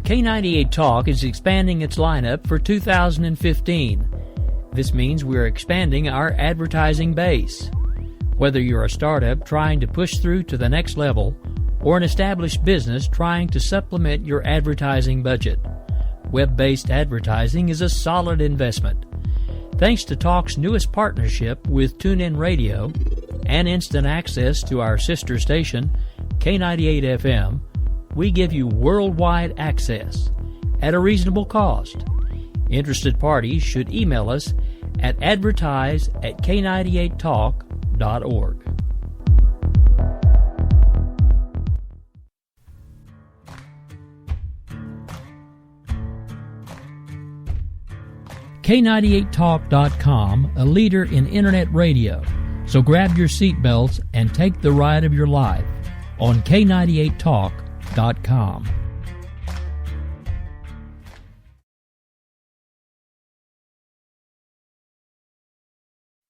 K98 Talk is expanding its lineup for 2015. This means we're expanding our advertising base. Whether you're a startup trying to push through to the next level or an established business trying to supplement your advertising budget, web-based advertising is a solid investment. Thanks to Talk's newest partnership with TuneIn Radio and instant access to our sister station, K98 FM, we give you worldwide access at a reasonable cost. Interested parties should email us at advertise@k98talk.org. K98talk.com, a leader in internet radio. So grab your seatbelts and take the ride of your life on K98talk.com.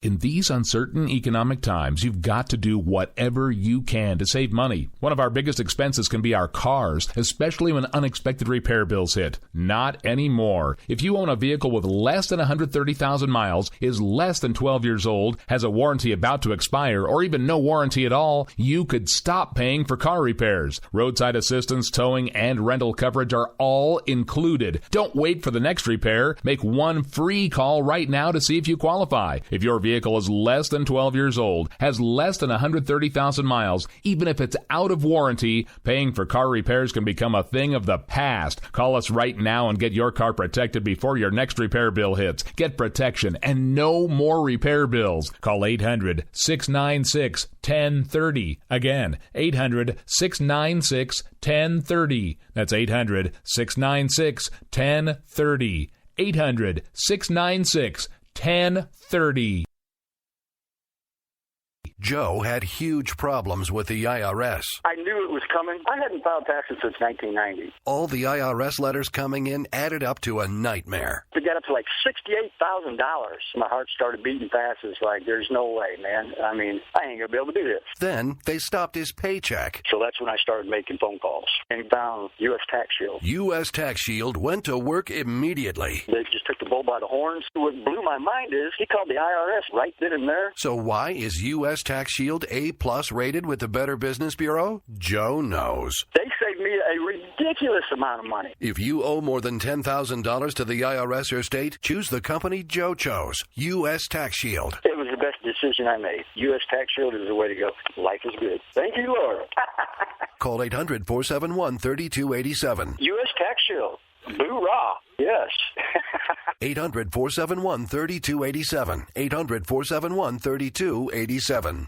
In these uncertain economic times, you've got to do whatever you can to save money. One of our biggest expenses can be our cars, especially when unexpected repair bills hit. Not anymore. If you own a vehicle with less than 130,000 miles, is less than 12 years old, has a warranty about to expire, or even no warranty at all, you could stop paying for car repairs. Roadside assistance, towing, and rental coverage are all included. Don't wait for the next repair. Make one free call right now to see if you qualify. If your vehicle is less than 12 years old, has less than 130,000 miles, even if it's out of warranty, paying for car repairs can become a thing of the past. Call us right now and get your car protected before your next repair bill hits. Get protection and no more repair bills. Call 800-696-1030. Again, 800-696-1030. That's 800-696-1030. 800-696-1030. Joe had huge problems with the IRS. I knew it was coming. I hadn't filed taxes since 1990. All the IRS letters coming in added up to a nightmare. It got up to like $68,000. My heart started beating fast. It's like, there's no way, man. I mean, I ain't going to be able to do this. Then they stopped his paycheck. So that's when I started making phone calls and found U.S. Tax Shield. U.S. Tax Shield went to work immediately. They just took the bull by the horns. What blew my mind is he called the IRS right then and there. So why is U.S. Tax Shield A+ rated with the Better Business Bureau? Joe knows. They saved me a ridiculous amount of money. If you owe more than $10,000 to the IRS or state, choose the company Joe chose, U.S. Tax Shield. It was the best decision I made. U.S. Tax Shield is the way to go. Life is good. Thank you, Lord. Call 800-471-3287. U.S. Tax Shield. Boo-rah. Yes. 800-471-3287. 800-471-3287.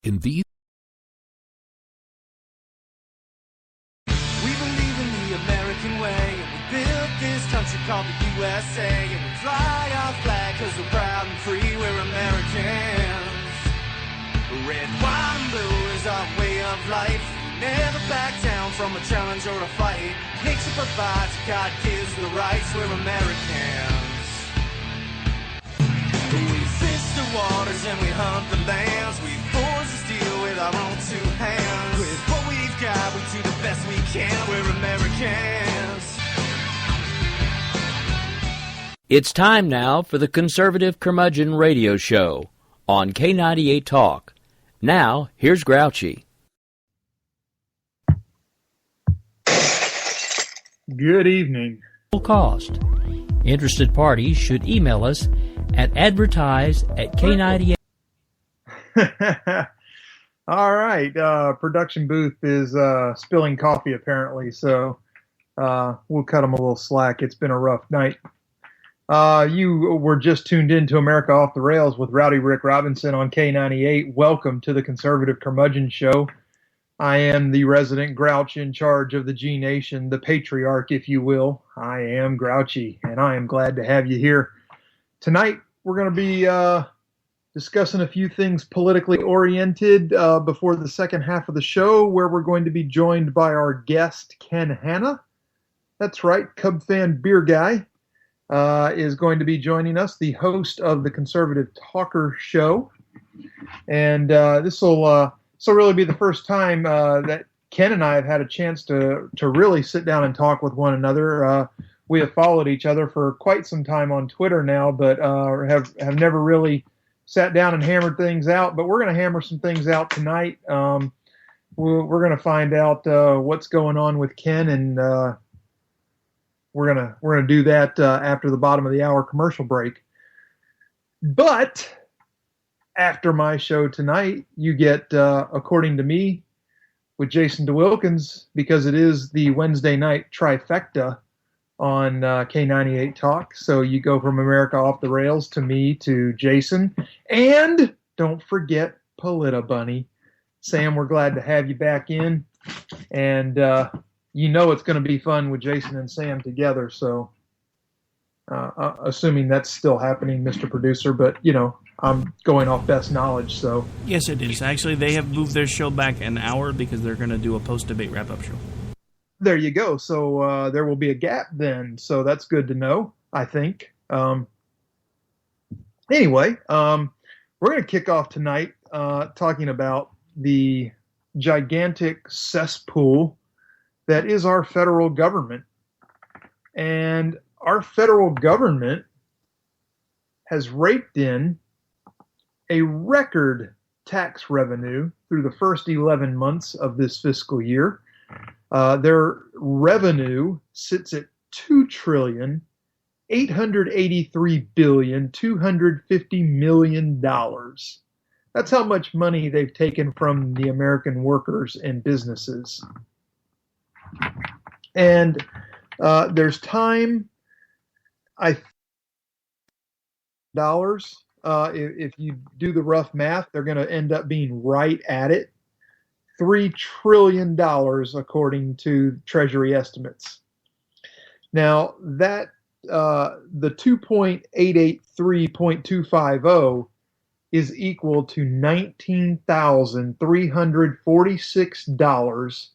In these We believe in the American way, and we built this country called the USA, and we fly our flag because we're proud and free, we're Americans. Red, white, and blue is our way of life. We never back down from a challenge or a fight. Nature provides, God gives the rights, we're Americans. We fish the waters and we hunt the lands. We forge the steel with our own two hands. With what we've got, we do the best we can. We're Americans. It's time now for the Conservative Curmudgeon Radio Show on K98 Talk. Now, here's Grouchy. Good evening. Cost. Interested parties should email us at advertise@k98. All right. Production booth is spilling coffee apparently, so we'll cut them a little slack. It's been a rough night. You were just tuned in to America Off the Rails with Rowdy Rick Robinson on K98. Welcome to the Conservative Curmudgeon Show. I am the resident grouch in charge of the G Nation, the patriarch, if you will. I am Grouchy, and I am glad to have you here. Tonight, we're going to be discussing a few things politically oriented before the second half of the show, where we're going to be joined by our guest, Ken Hanna. That's right, Cub fan beer guy is going to be joining us, the host of the Conservative Talker Show. And this will will really be the first time that Ken and I have had a chance to really sit down and talk with one another. We have followed each other for quite some time on Twitter now, but have never really sat down and hammered things out. But we're going to hammer some things out tonight. We're going to find out what's going on with Ken, and we're gonna do that after the bottom of the hour commercial break. But after my show tonight, you get, according to me, with Jason DeWilkins, because it is the Wednesday night trifecta on K98 Talk. So you go from America Off the Rails to me to Jason. And don't forget Polita Bunny. Sam, we're glad to have you back in. And you know it's going to be fun with Jason and Sam together. So assuming that's still happening, Mr. Producer. But, you know, I'm going off best knowledge. So yes, it is. Actually, they have moved their show back an hour because they're going to do a post-debate wrap-up show. There you go. So there will be a gap then. So that's good to know, I think. Anyway, we're going to kick off tonight talking about the gigantic cesspool that is our federal government. And our federal government has raked in a record tax revenue through the first 11 months of this fiscal year. Their revenue sits at $2,883,250,000,000. That's how much money they've taken from the American workers and businesses. And there's time, dollars. If you do the rough math, they're going to end up being right at it. $3 trillion, according to Treasury estimates. Now, that the 2.883.250 is equal to $19,346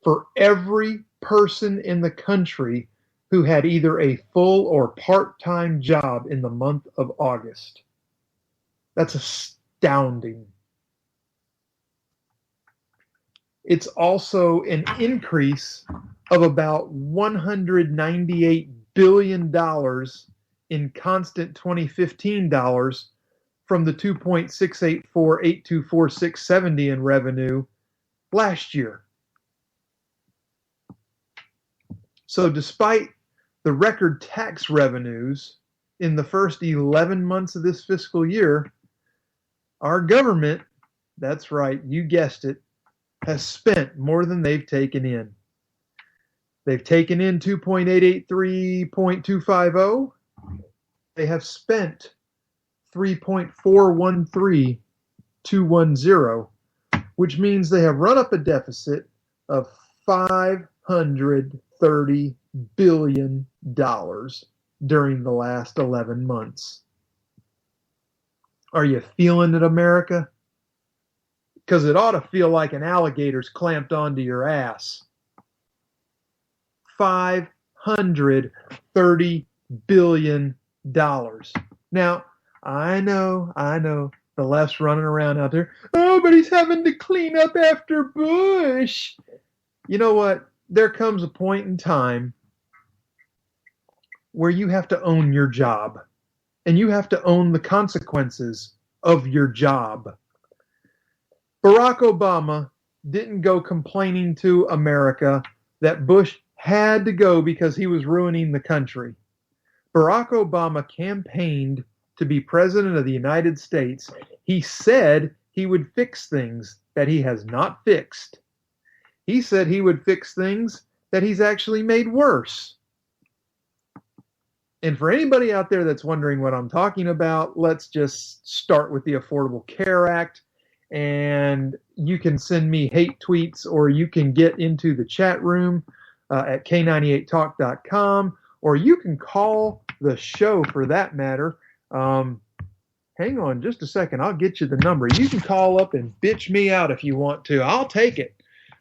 for every person in the country who had either a full or part-time job in the month of August. That's astounding. It's also an increase of about $198 billion in constant 2015 dollars from the 2.684,824,670 in revenue last year. So despite the record tax revenues in the first 11 months of this fiscal year, our government, that's right, you guessed it, has spent more than they've taken in. They've taken in 2.883.250. They have spent 3.413210, which means they have run up a deficit of $530 billion during the last 11 months. Are you feeling it, America? Because it ought to feel like an alligator's clamped onto your ass. $530 billion. Now, I know, the left's running around out there. Oh, but he's having to clean up after Bush. You know what? There comes a point in time where you have to own your job. And you have to own the consequences of your job. Barack Obama didn't go complaining to America that Bush had to go because he was ruining the country. Barack Obama campaigned to be president of the United States. He said he would fix things that he has not fixed. He said he would fix things that he's actually made worse. And for anybody out there that's wondering what I'm talking about, let's just start with the Affordable Care Act. And you can send me hate tweets, or you can get into the chat room at K98talk.com, or you can call the show for that matter. Hang on just a second. I'll get you the number. You can call up and bitch me out if you want to. I'll take it.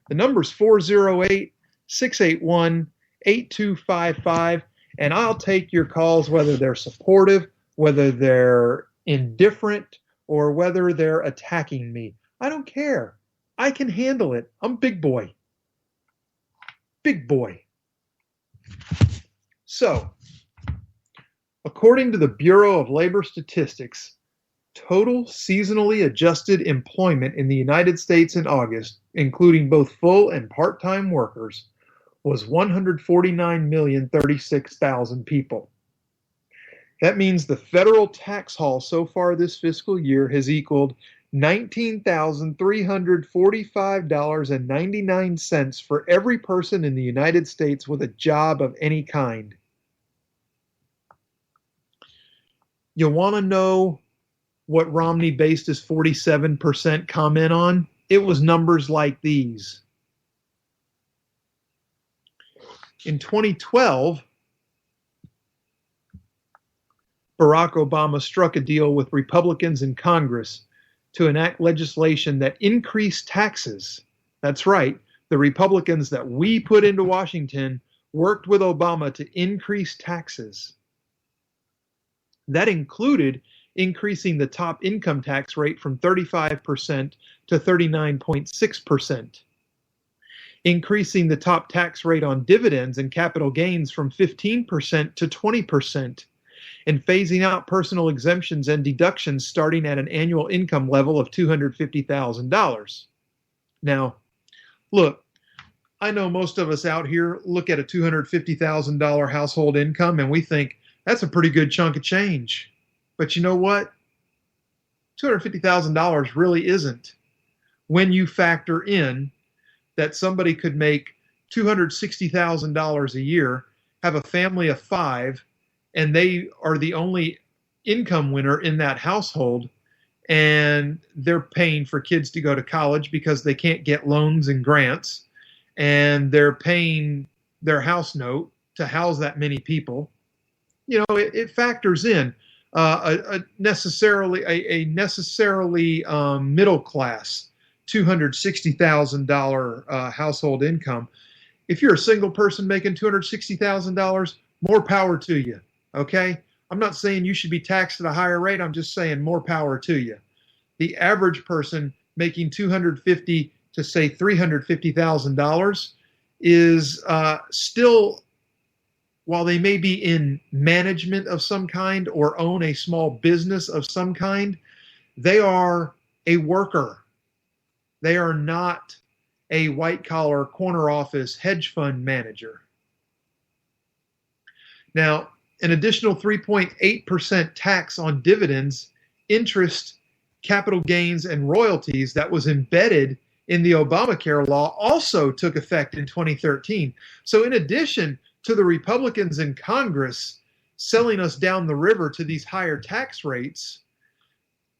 The number's 408-681-8255, and I'll take your calls, whether they're supportive, whether they're indifferent, or whether they're attacking me. I don't care. I can handle it. I'm big boy. Big boy. So, according to the Bureau of Labor Statistics, total seasonally adjusted employment in the United States in August, including both full and part-time workers, was 149,036,000 people. That means the federal tax haul so far this fiscal year has equaled $19,345.99 for every person in the United States with a job of any kind. You want to know what Romney based his 47% comment on? It was numbers like these. In 2012, Barack Obama struck a deal with Republicans in Congress to enact legislation that increased taxes. That's right, the Republicans that we put into Washington worked with Obama to increase taxes. That included increasing the top income tax rate from 35% to 39.6%, increasing the top tax rate on dividends and capital gains from 15% to 20%, and phasing out personal exemptions and deductions starting at an annual income level of $250,000. Now, look, I know most of us out here look at a $250,000 household income and we think that's a pretty good chunk of change. But you know what? $250,000 really isn't when you factor in that somebody could make $260,000 a year, have a family of 5, and they are the only income winner in that household, and they're paying for kids to go to college because they can't get loans and grants, and they're paying their house note to house that many people. You know, it factors in a necessarily middle class $260,000 household income. If you're a single person making $260,000, more power to you. Okay? I'm not saying you should be taxed at a higher rate. I'm just saying more power to you. The average person making $250,000 to say $350,000 is still, while they may be in management of some kind or own a small business of some kind, they are a worker. They are not a white-collar corner office hedge fund manager. Now, an additional 3.8% tax on dividends, interest, capital gains, and royalties that was embedded in the Obamacare law also took effect in 2013. So in addition to the Republicans in Congress selling us down the river to these higher tax rates,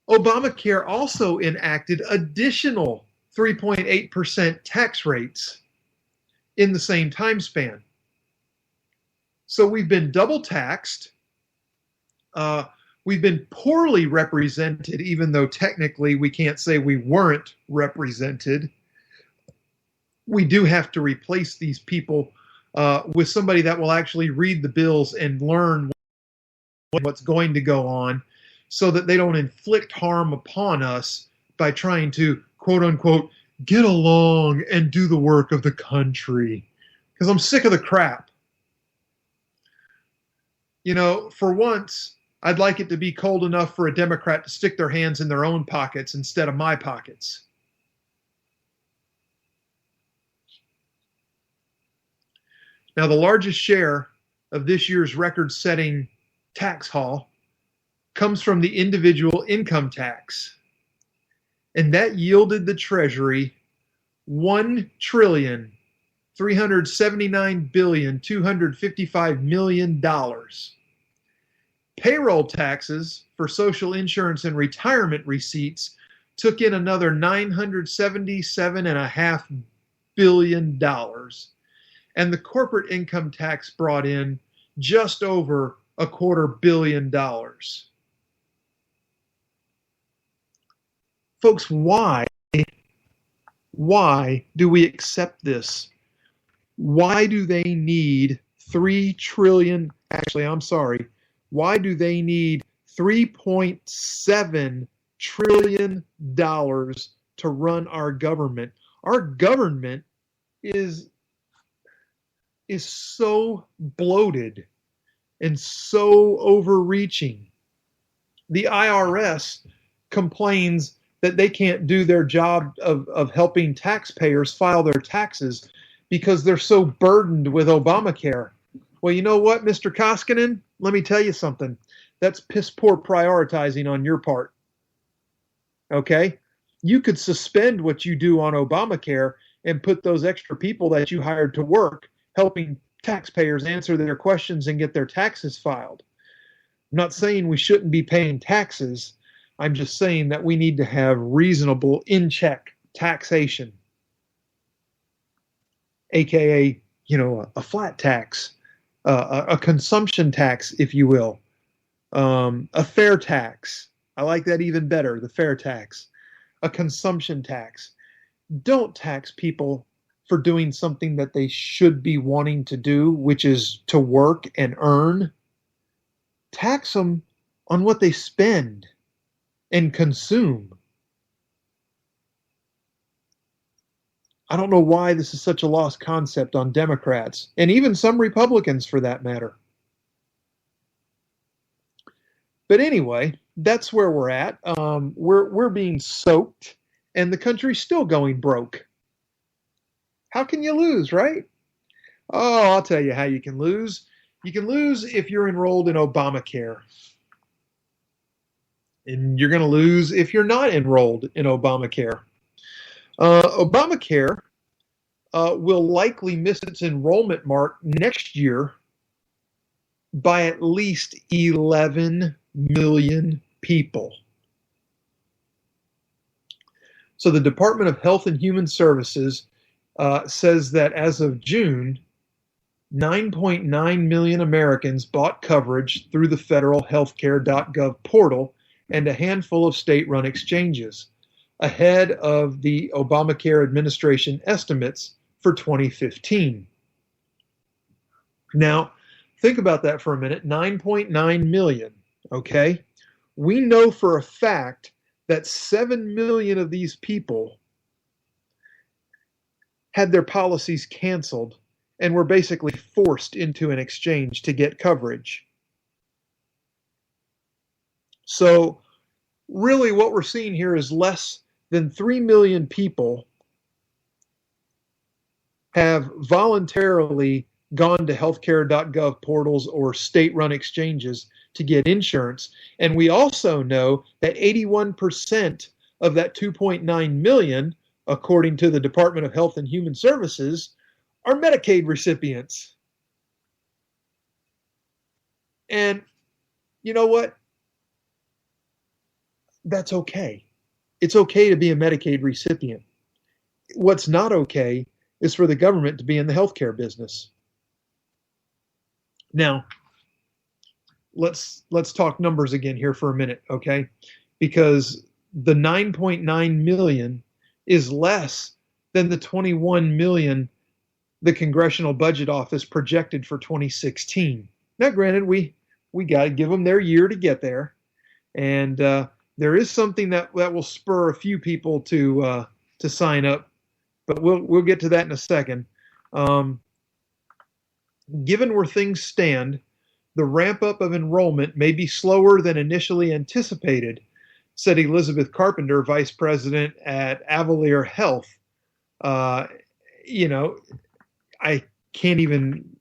Obamacare also enacted additional 3.8% tax rates in the same time span. So we've been double taxed. We've been poorly represented, even though technically we can't say we weren't represented. We do have to replace these people with somebody that will actually read the bills and learn what's going to go on so that they don't inflict harm upon us by trying to, quote unquote, get along and do the work of the country. Because I'm sick of the crap. You know, for once, I'd like it to be cold enough for a Democrat to stick their hands in their own pockets instead of my pockets. Now, the largest share of this year's record-setting tax haul comes from the individual income tax. And that yielded the Treasury $1,379,255,000,000. Payroll taxes for Social Insurance and retirement receipts took in another $977.5 billion. And the corporate income tax brought in just over $250 million. Folks, why do we accept this? Why do they need $3 trillion? Actually, I'm sorry. Why do they need $3.7 trillion to run our government. Our government is so bloated and so overreaching. The IRS complains that they can't do their job of helping taxpayers file their taxes because they're so burdened with Obamacare. Well, you know what, Mr. Koskinen? Let me tell you something. That's piss poor prioritizing on your part. Okay? You could suspend what you do on Obamacare and put those extra people that you hired to work helping taxpayers answer their questions and get their taxes filed. I'm not saying we shouldn't be paying taxes. I'm just saying that we need to have reasonable in-check taxation, aka, a flat tax, a consumption tax, if you will, a fair tax. I like that even better, the fair tax, a consumption tax. Don't tax people for doing something that they should be wanting to do, which is to work and earn. Tax them on what they spend and consume. I don't know why this is such a lost concept on Democrats, and even some Republicans for that matter. But anyway, that's where we're at. We're being soaked, and the country's still going broke. How can you lose, right? Oh, I'll tell you how you can lose. You can lose if you're enrolled in Obamacare. And you're going to lose if you're not enrolled in Obamacare. Obamacare will likely miss its enrollment mark next year by at least 11 million people. So the Department of Health and Human Services says that as of June, 9.9 million Americans bought coverage through the federal healthcare.gov portal and a handful of state-run exchanges, ahead of the Obamacare administration estimates for 2015. Now, think about that for a minute. 9.9 million, okay? We know for a fact that 7 million of these people had their policies canceled and were basically forced into an exchange to get coverage. So really what we're seeing here is less than 3 million people have voluntarily gone to healthcare.gov portals or state-run exchanges to get insurance. And we also know that 81% of that 2.9 million, according to the Department of Health and Human Services, are Medicaid recipients. And you know what? That's okay. It's okay to be a Medicaid recipient. What's not okay is for the government to be in the healthcare business. Now, let's talk numbers again here for a minute, okay? Because the 9.9 million is less than the 21 million the Congressional Budget Office projected for 2016. Now, granted, we got to give them their year to get there, and there is something that will spur a few people to sign up, but we'll get to that in a second. Given where things stand, the ramp up of enrollment may be slower than initially anticipated, said Elizabeth Carpenter, vice president at Avalere Health. I can't even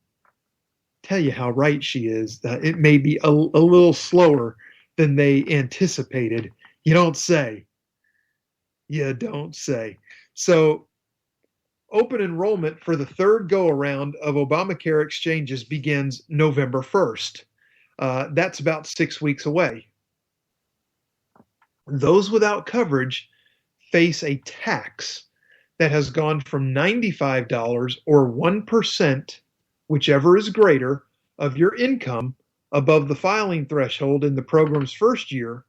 tell you how right she is. It may be a little slower than they anticipated. You don't say. You don't say. So open enrollment for the third go-around of Obamacare exchanges begins November 1st. That's about 6 weeks away. Those without coverage face a tax that has gone from $95 or 1%, whichever is greater, of your income above the filing threshold in the program's first year,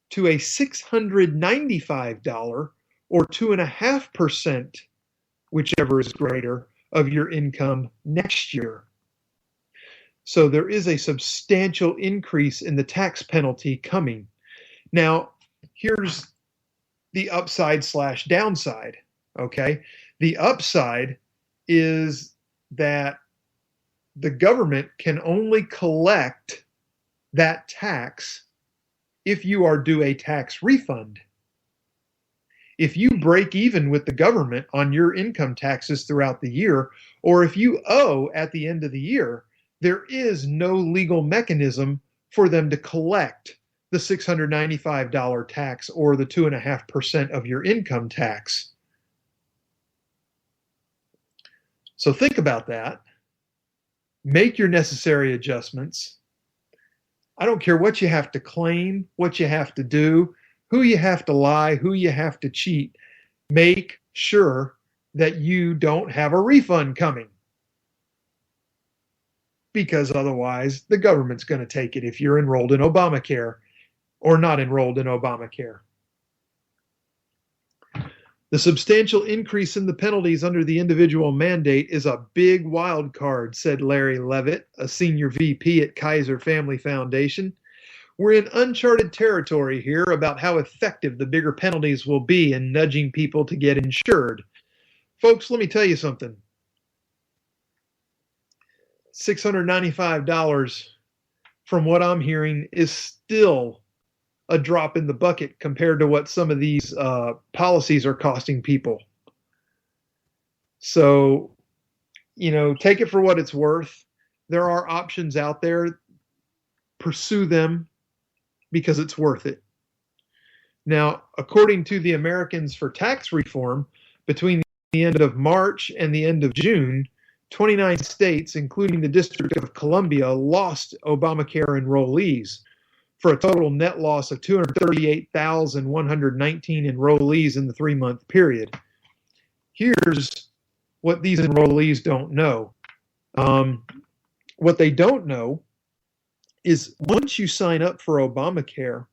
to a $695 or 2.5%, whichever is greater, of your income next year. So there is a substantial increase in the tax penalty coming. Now, here's the upside slash downside. Okay. The upside is that the government can only collect that tax if you are due a tax refund. If you break even with the government on your income taxes throughout the year, or if you owe at the end of the year, there is no legal mechanism for them to collect the $695 tax or the 2.5% of your income tax. So think about that. Make your necessary adjustments. I don't care what you have to claim, what you have to do, who you have to lie, who you have to cheat. Make sure that you don't have a refund coming. Because otherwise, the government's going to take it if you're enrolled in Obamacare or not enrolled in Obamacare. The substantial increase in the penalties under the individual mandate is a big wild card, said Larry Levitt, a senior VP at Kaiser Family Foundation. We're in uncharted territory here about how effective the bigger penalties will be in nudging people to get insured. Folks, let me tell you something. $695, from what I'm hearing, is still a drop in the bucket compared to what some of these policies are costing people. So, take it for what it's worth. There are options out there. Pursue them because it's worth it. Now, according to the Americans for Tax Reform, between the end of March and the end of June, 29 states, including the District of Columbia, lost Obamacare enrollees for a total net loss of 238,119 enrollees in the 3-month period. Here's what these enrollees don't know. What they don't know is once you sign up for Obamacare,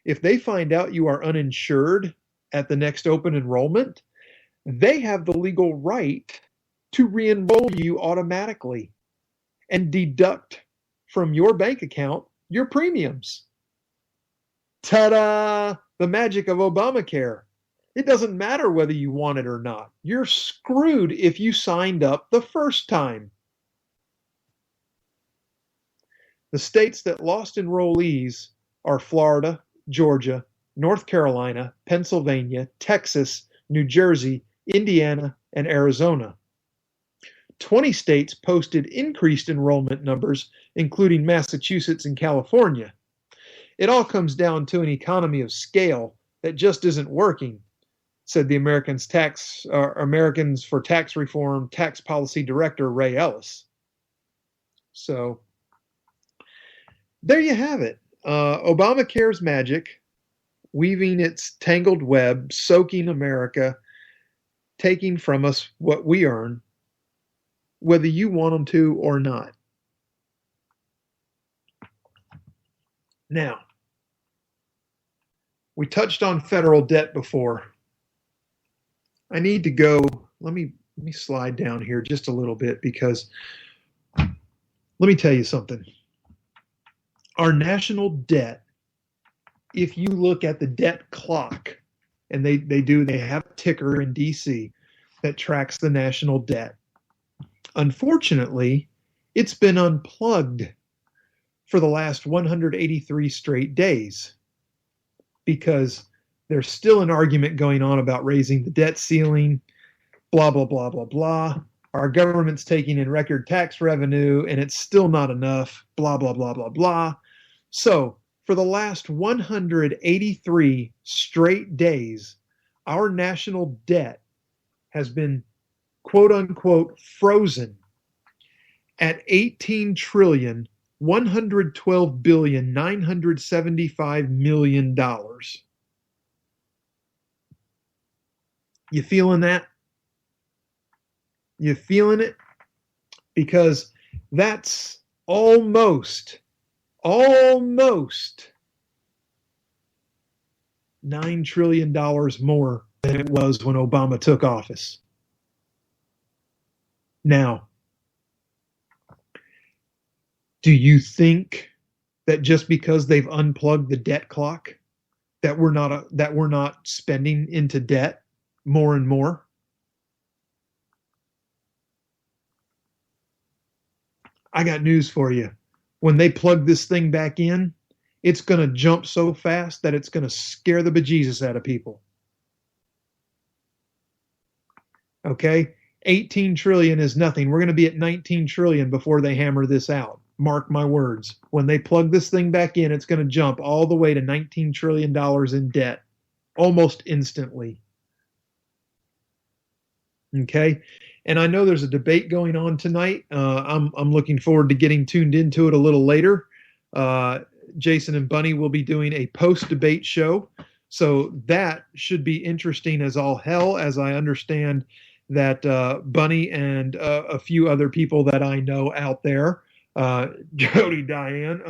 if they find out you are uninsured at the next open enrollment, they have the legal right to re-enroll you automatically and deduct from your bank account your premiums. Ta-da! The magic of Obamacare. It doesn't matter whether you want it or not. You're screwed if you signed up the first time. The states that lost enrollees are Florida, Georgia, North Carolina, Pennsylvania, Texas, New Jersey, Indiana, and Arizona. 20 states posted increased enrollment numbers, including Massachusetts and California. It all comes down to an economy of scale that just isn't working, said the Americans for Tax Reform Tax Policy Director Ray Ellis. So there you have it. Obamacare's magic, weaving its tangled web, soaking America, taking from us what we earn, whether you want them to or not. Now, we touched on federal debt before. I need to go, let me slide down here just a little bit because let me tell you something. Our national debt, if you look at the debt clock, and they have a ticker in DC that tracks the national debt. Unfortunately, it's been unplugged for the last 183 straight days because there's still an argument going on about raising the debt ceiling, blah, blah, blah, blah, blah. Our government's taking in record tax revenue and it's still not enough, blah, blah, blah, blah, blah. So for the last 183 straight days, our national debt has been quote unquote frozen at $18,112,975,000,000. You feeling that? You feeling it? Because that's almost $9 trillion more than it was when Obama took office. Now, do you think that just because they've unplugged the debt clock, that we're not spending into debt more and more? I got news for you. When they plug this thing back in, it's going to jump so fast that it's going to scare the bejesus out of people. Okay? 18 trillion is nothing. We're going to be at 19 trillion before they hammer this out. Mark my words. When they plug this thing back in, it's going to jump all the way to $19 trillion in debt almost instantly. Okay? And I know there's a debate going on tonight. I'm looking forward to getting tuned into it a little later. Jason and Bunny will be doing a post-debate show. So that should be interesting as all hell, as I understand that Bunny and a few other people that I know out there, Jody, Diane,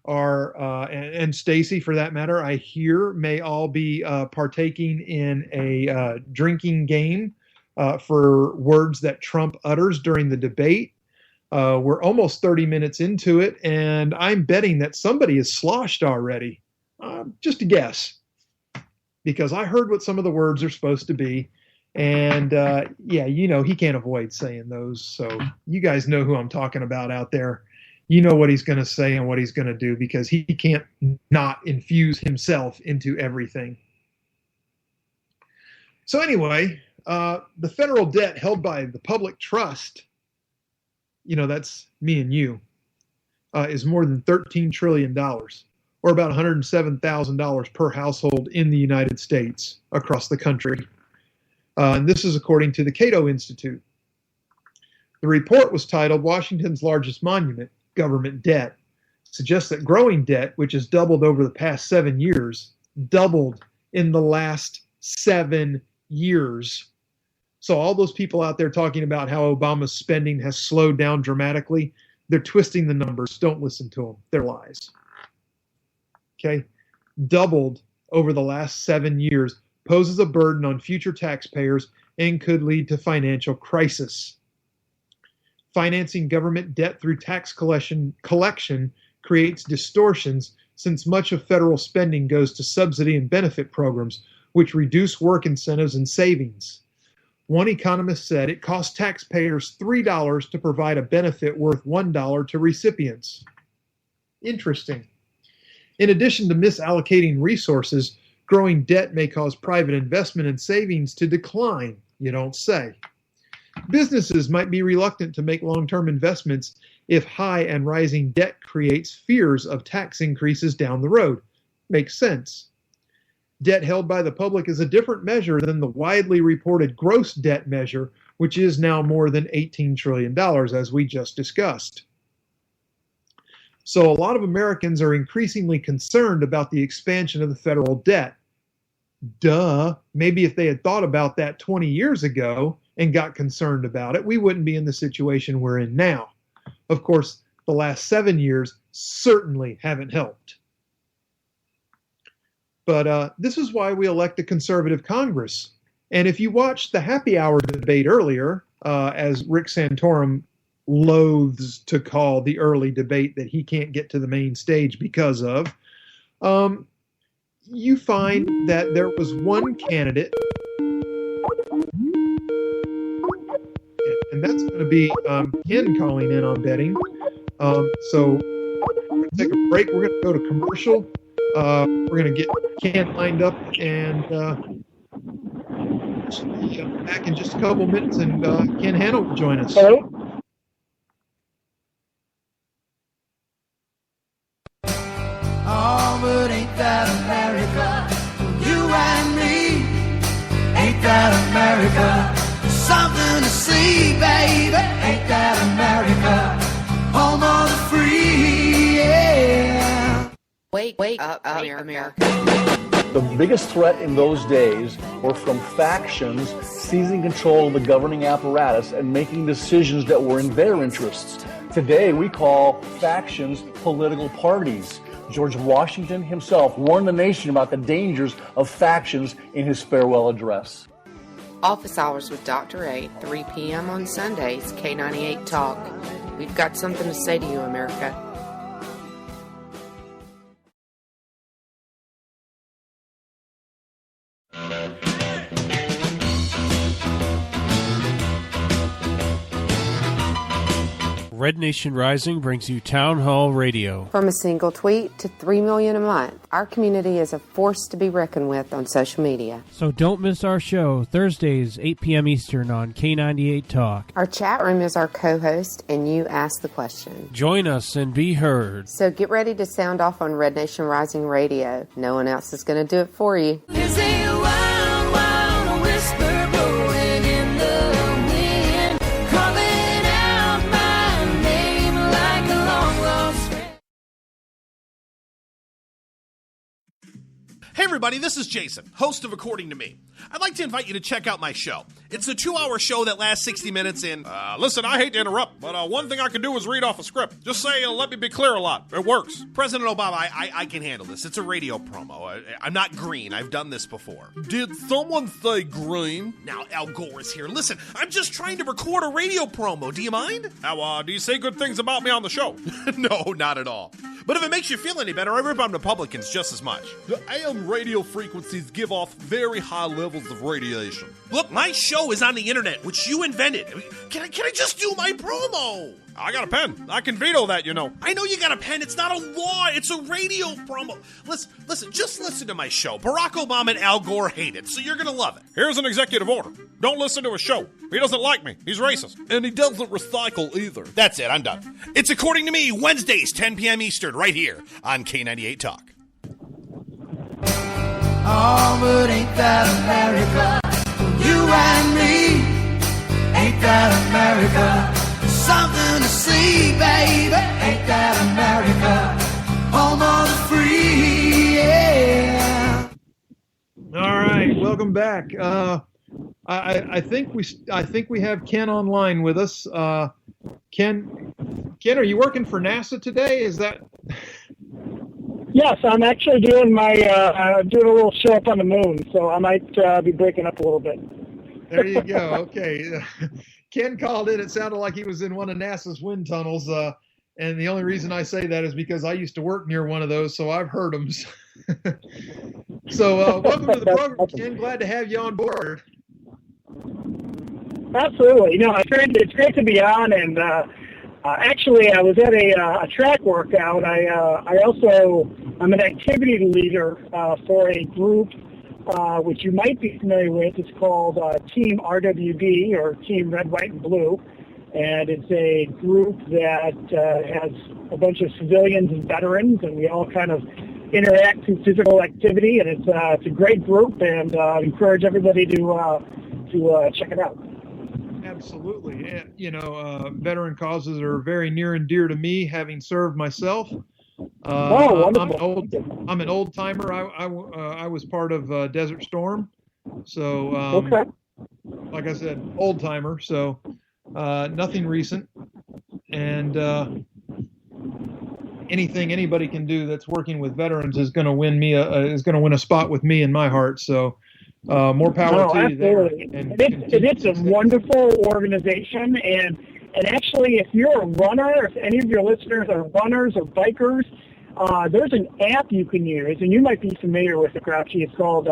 and Stacy for that matter, I hear may all be partaking in a drinking game for words that Trump utters during the debate. We're almost 30 minutes into it, and I'm betting that somebody is sloshed already. Just a guess, because I heard what some of the words are supposed to be. And yeah, he can't avoid saying those. So you guys know who I'm talking about out there. You know what he's going to say and what he's going to do, because he can't not infuse himself into everything. So anyway, the federal debt held by the public trust, that's me and you, is more than $13 trillion, or about $107,000 per household in the United States across the country. And this is according to the Cato Institute. The report was titled "Washington's Largest Monument, Government Debt," suggests that growing debt, which has doubled over the past 7 years, doubled in the last 7 years. So all those people out there talking about how Obama's spending has slowed down dramatically, they're twisting the numbers. Don't listen to them. They're lies. Okay? Doubled over the last 7 years, poses a burden on future taxpayers and could lead to financial crisis. Financing government debt through tax collection creates distortions, since much of federal spending goes to subsidy and benefit programs, which reduce work incentives and savings. One economist said it costs taxpayers $3 to provide a benefit worth $1 to recipients. Interesting. In addition to misallocating resources, growing debt may cause private investment and savings to decline, you don't say. Businesses might be reluctant to make long-term investments if high and rising debt creates fears of tax increases down the road. Makes sense. Debt held by the public is a different measure than the widely reported gross debt measure, which is now more than $18 trillion, as we just discussed. So a lot of Americans are increasingly concerned about the expansion of the federal debt. Duh. Maybe if they had thought about that 20 years ago and got concerned about it, we wouldn't be in the situation we're in now. Of course, the last 7 years certainly haven't helped. But this is why we elect a conservative Congress. And if you watched the happy hour debate earlier, as Rick Santorum loathes to call the early debate that he can't get to the main stage because of, you find that there was one candidate, and that's going to be Ken calling in on betting. So we're going to take a break. We're going to go to commercial. We're going to get Ken lined up, and back in just a couple minutes, and Ken Hanna will join us. Hello? Oh, but ain't that America? You and me. Ain't that America? Something to see, baby. Ain't that America? Home of the free, yeah. Wake up, America. The biggest threat in those days were from factions seizing control of the governing apparatus and making decisions that were in their interests. Today, we call factions political parties. George Washington himself warned the nation about the dangers of factions in his farewell address. Office hours with Dr. A, 3 p.m. on Sundays, K98 Talk. We've got something to say to you, America. Red Nation Rising brings you Town Hall Radio. From a single tweet to 3 million a month, our community is a force to be reckoned with on social media. So don't miss our show, Thursdays, 8 p.m. Eastern on K98 Talk. Our chat room is our co-host, and you ask the question. Join us and be heard. So get ready to sound off on Red Nation Rising Radio. No one else is going to do it for you. There's a wild, wild whisper blowing in the wind, calling out my name like a long lost friend. Hey everybody, this is Jason, host of According to Me. I'd like to invite you to check out my show. It's a 2-hour show that lasts 60 minutes in... listen, I hate to interrupt, but one thing I can do is read off a script. Just say, let me be clear a lot. It works. President Obama, I can handle this. It's a radio promo. I'm not green. I've done this before. Did someone say green? Now, Al Gore is here. Listen, I'm just trying to record a radio promo. Do you mind? Now, do you say good things about me on the show? No, not at all. But if it makes you feel any better, I rip on Republicans just as much. The AM radio frequencies give off very high levels of radiation. Look, my show is on the internet, which you invented. Can I just do my promo? I got a pen. I can veto that, you know. I know you got a pen. It's not a law. It's a radio promo. Listen, just listen to my show. Barack Obama and Al Gore hate it, so you're going to love it. Here's an executive order. Don't listen to his show. He doesn't like me. He's racist. And he doesn't recycle either. That's it. I'm done. It's According to Me, Wednesdays, 10 p.m. Eastern, right here on K98 Talk. Oh, but ain't that America? You and me, ain't that America? Something to see, baby, ain't that America? Home of the free, yeah. All right, welcome back. I think we have Ken online with us. Ken, are you working for NASA today? Is that? Yes, I'm actually doing my doing a little show up on the moon, so I might be breaking up a little bit. There you go. Okay. Ken called in. It sounded like he was in one of NASA's wind tunnels. And the only reason I say that is because I used to work near one of those, so I've heard them. So welcome to the program, Ken. Glad to have you on board. Absolutely. It's great to be on. And actually, I was at a track workout. I'm an activity leader for a group which you might be familiar with. It's called Team RWB, or Team Red, White, and Blue. And it's a group that has a bunch of civilians and veterans, and we all kind of interact through physical activity. And it's a great group, and I encourage everybody to check it out. Absolutely. And, veteran causes are very near and dear to me, having served myself. I'm an old timer. I was part of Desert Storm, so okay. Like I said, old timer. So nothing recent, and anything anybody can do that's working with veterans is going to win me a spot with me in my heart. So more power to you there. And it's a wonderful organization, and actually, if you're a runner, if any of your listeners are runners or bikers, there's an app you can use, and you might be familiar with it, Grouchy. It's called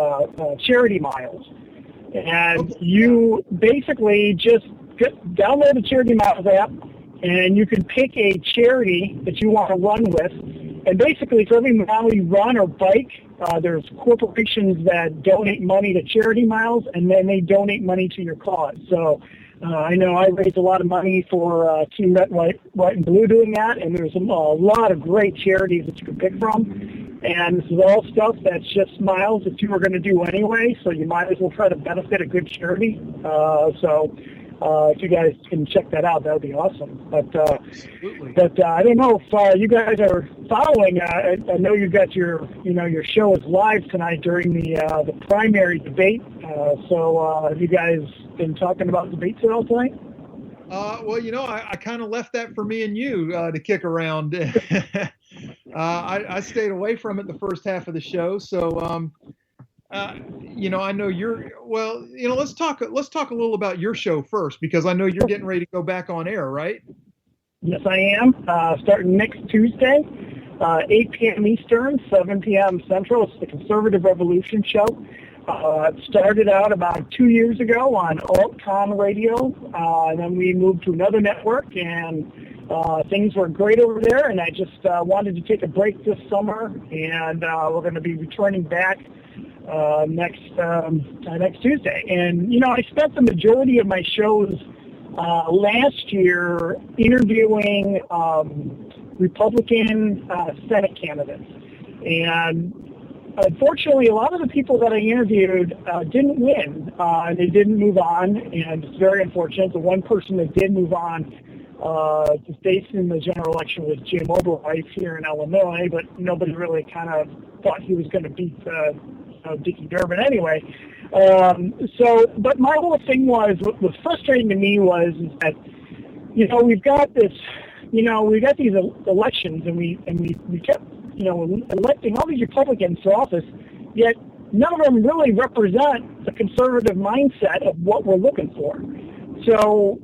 Charity Miles. And you basically just download the Charity Miles app, and you can pick a charity that you want to run with. And basically, for every mile you run or bike, there's corporations that donate money to Charity Miles, and then they donate money to your cause. So I know I raised a lot of money for Team Red, White, and Blue doing that, and there's a lot of great charities that you can pick from. And this is all stuff that's just miles that you were going to do anyway, so you might as well try to benefit a good charity. If you guys can check that out, that would be awesome. But I don't know if you guys are following. I know you got your show is live tonight during the primary debate. So have you guys been talking about debates at all tonight? Well, I kind of left that for me and you to kick around. I stayed away from it the first half of the show. So, I know you're, let's talk a little about your show first, because I know you're getting ready to go back on air, right? Yes, I am. Starting next Tuesday, 8 p.m. Eastern, 7 p.m. Central. It's the Conservative Revolution Show. It started out about 2 years ago on Alt-Con Radio, and then we moved to another network, and Things were great over there, and I just wanted to take a break this summer, and we're going to be returning back next Tuesday. And, I spent the majority of my shows last year interviewing Republican Senate candidates. And unfortunately, a lot of the people that I interviewed didn't win. They didn't move on, and it's very unfortunate. The one person that did move on to face in the general election was Jim Oberweis here in Illinois, but nobody really kind of thought he was going to beat Dickie Durbin anyway. But my whole thing was, what was frustrating to me was that, we've got this, we got these elections, and we kept, electing all these Republicans to office, yet none of them really represent the conservative mindset of what we're looking for. So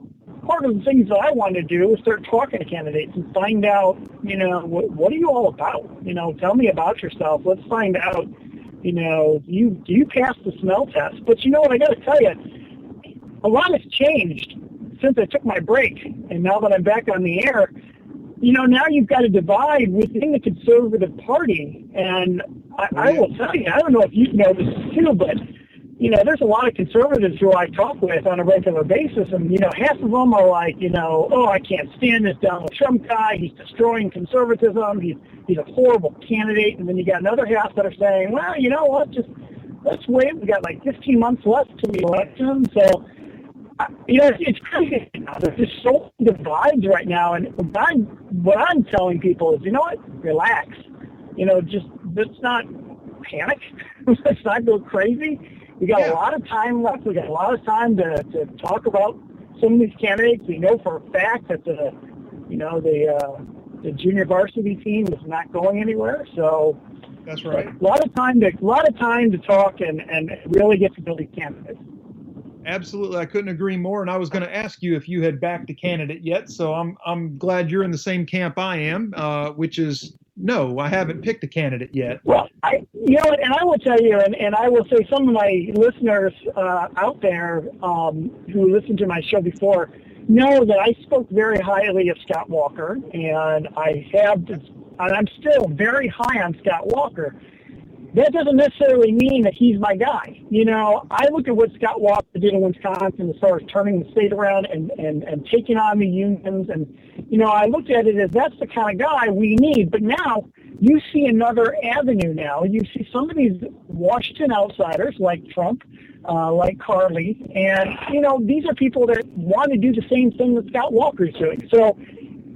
part of the things that I want to do is start talking to candidates and find out, what are you all about? Tell me about yourself. Let's find out, do you pass the smell test? But what, I got to tell you, a lot has changed since I took my break, and now that I'm back on the air, now you've got a divide within the Conservative Party, and I will tell you, I don't know if you know this too, but there's a lot of conservatives who I talk with on a regular basis, and, half of them are like, oh, I can't stand this Donald Trump guy. He's destroying conservatism. He's a horrible candidate. And then you got another half that are saying, well, you know what, just let's wait. We got like 15 months left to the election. So, it's crazy. There's just so many divides right now. And what I'm telling people is, relax. Let's not panic. Let's not go crazy. We got a lot of time left. We got a lot of time to talk about some of these candidates. We know for a fact that the junior varsity team is not going anywhere. So that's right. A lot of time to talk and really get to know these candidates. Absolutely, I couldn't agree more. And I was going to ask you if you had backed a candidate yet. So I'm glad you're in the same camp I am, which is. No, I haven't picked a candidate yet. Well, and I will tell you, and I will say some of my listeners out there who listened to my show before know that I spoke very highly of Scott Walker, and I'm still very high on Scott Walker. That doesn't necessarily mean that he's my guy. I look at what Scott Walker did in Wisconsin as far as turning the state around and taking on the unions. And, I looked at it as that's the kind of guy we need. But now you see another avenue now. You see some of these Washington outsiders like Trump, like Carly. And, these are people that want to do the same thing that Scott Walker's doing. So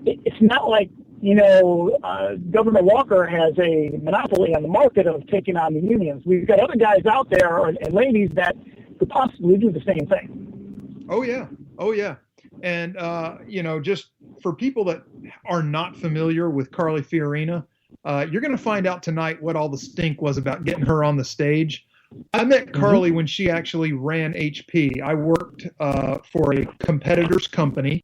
it's not like, Governor Walker has a monopoly on the market of taking on the unions. We've got other guys out there and ladies that could possibly do the same thing. Oh, yeah. And, just for people that are not familiar with Carly Fiorina, you're going to find out tonight what all the stink was about getting her on the stage. I met Carly when she actually ran HP. I worked for a competitor's company,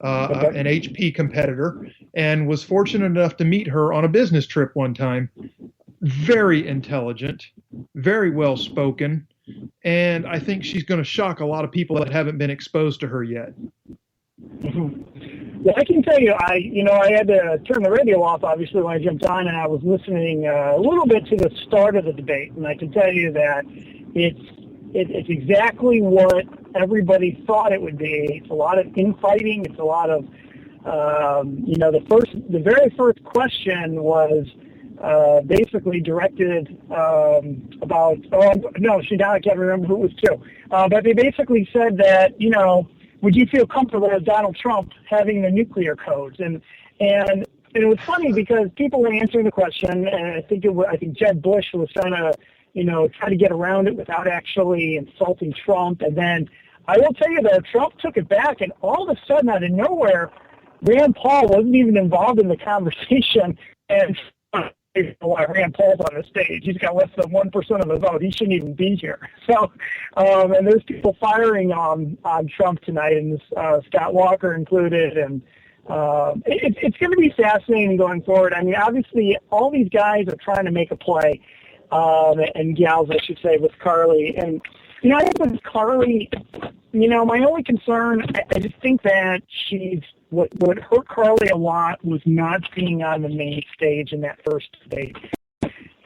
an HP competitor, and was fortunate enough to meet her on a business trip one time. Very intelligent, very well spoken, and I think she's going to shock a lot of people that haven't been exposed to her yet. Well, I can tell you, I had to turn the radio off, obviously, when I jumped on, and I was listening a little bit to the start of the debate, and I can tell you that it's exactly what everybody thought it would be. It's a lot of infighting. It's a lot of, the very first question was basically directed about, I can't remember who it was to, but they basically said that, would you feel comfortable with Donald Trump having the nuclear codes? And it was funny because people were answering the question, and I think Jeb Bush was trying to, try to get around it without actually insulting Trump. And then I will tell you that Trump took it back, and all of a sudden, out of nowhere, Rand Paul wasn't even involved in the conversation. And why Rand Paul's on the stage. He's got less than 1% of the vote. He shouldn't even be here. So, and there's people firing on Trump tonight, and Scott Walker included. And it's going to be fascinating going forward. I mean, obviously, all these guys are trying to make a play, and gals, I should say, with Carly. And I think with Carly, my only concern, I just think that what hurt Carly a lot was not being on the main stage in that first debate.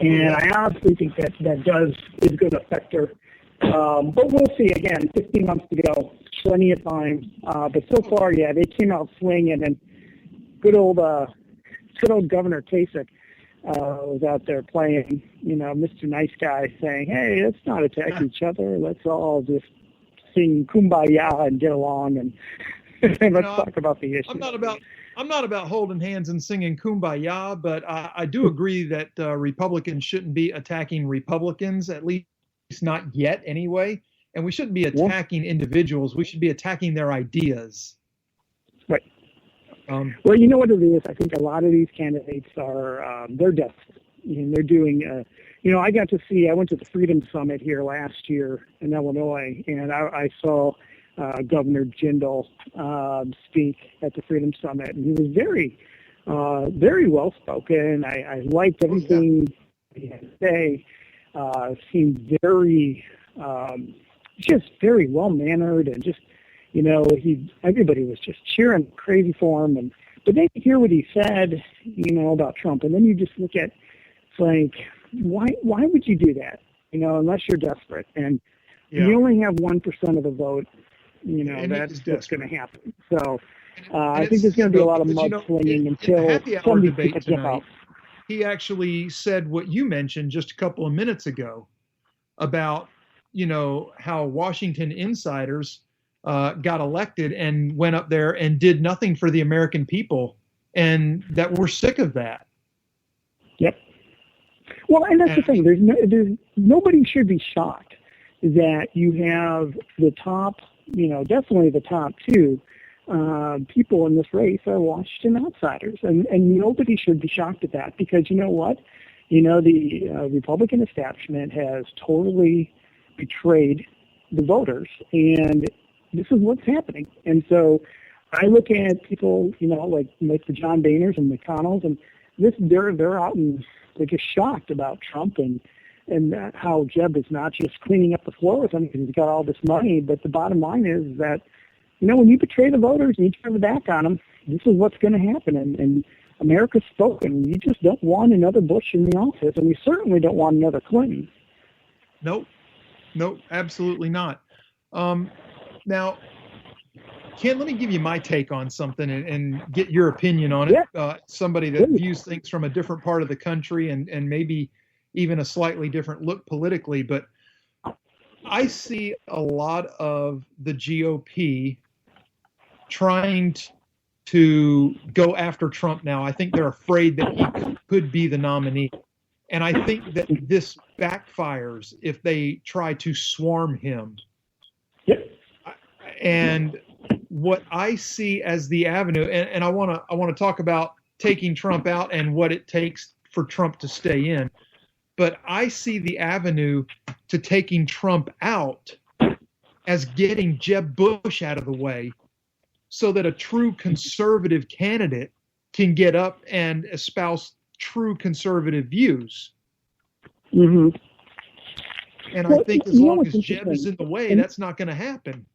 And I honestly think that is going to affect her. But we'll see. Again, 15 months to go, plenty of time. But so far, yeah, they came out swinging, and good old Governor Kasich was out there playing, Mr. Nice Guy, saying, "Hey, let's not attack each other. Let's all just sing Kumbaya and get along, and let's talk about the issue." I'm not about holding hands and singing Kumbaya, but I do agree that Republicans shouldn't be attacking Republicans, at least not yet anyway. And we shouldn't be attacking individuals. We should be attacking their ideas. Right. Well, you know what it is? I think a lot of these candidates are, they're desperate. They're doing, I went to the Freedom Summit here last year in Illinois, and I saw Governor Jindal speak at the Freedom Summit, and he was very, very well spoken. I liked everything he had to say. Seemed very, just very well mannered, and just, everybody was just cheering crazy for him. But then you hear what he said, about Trump, and then you just look at, it's like, why would you do that? Unless you're desperate, and you only have 1% of the vote. That's what's going to happen. So I think there's going to be a lot of mudslinging until somebody picks it up. He actually said what you mentioned just a couple of minutes ago about, how Washington insiders got elected and went up there and did nothing for the American people, and that we're sick of that. Yep. Well, and that's the thing. There's nobody should be shocked that you have the top, definitely the top two people in this race are Washington outsiders, and nobody should be shocked at that, because you know what? The Republican establishment has totally betrayed the voters, and this is what's happening. And so I look at people, like the John Boehners and McConnells, and they're out and they're just shocked about Trump and how Jeb is not just cleaning up the floor with him because he's got all this money. But the bottom line is that, when you betray the voters and you turn the back on them, this is what's going to happen. And America's spoken. We just don't want another Bush in the office, and we certainly don't want another Clinton. Nope, absolutely not. Now, Ken, let me give you my take on something and get your opinion on it. Yeah. Somebody that views things from a different part of the country and maybe even a slightly different look politically. But I see a lot of the GOP trying to go after Trump now. I think they're afraid that he could be the nominee. And I think that this backfires if they try to swarm him. Yep. And what I see as the avenue, and I want to talk about taking Trump out and what it takes for Trump to stay in, but I see the avenue to taking Trump out as getting Jeb Bush out of the way so that a true conservative candidate can get up and espouse true conservative views. Mm-hmm. And I think as long as Jeb is in the way, that's not going to happen.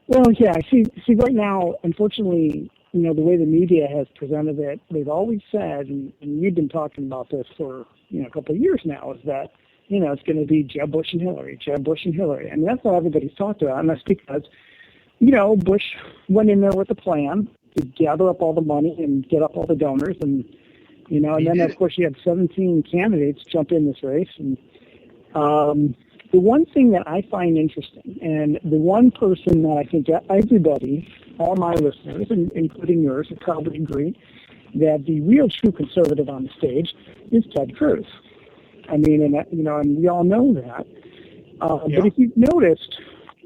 Well, yeah, see, right now, unfortunately, the way the media has presented it, they've always said, and you've been talking about this for, a couple of years now, is that, it's going to be Jeb Bush and Hillary, Jeb Bush and Hillary. And that's all everybody's talked about. And that's because, Bush went in there with a plan to gather up all the money and get up all the donors. And, and then, of course, you had 17 candidates jump in this race. And the one thing that I find interesting, and the one person that I think everybody, all my listeners, including yours, would probably agree, that the real true conservative on the stage is Ted Cruz. I mean, and we all know that. But if you've noticed,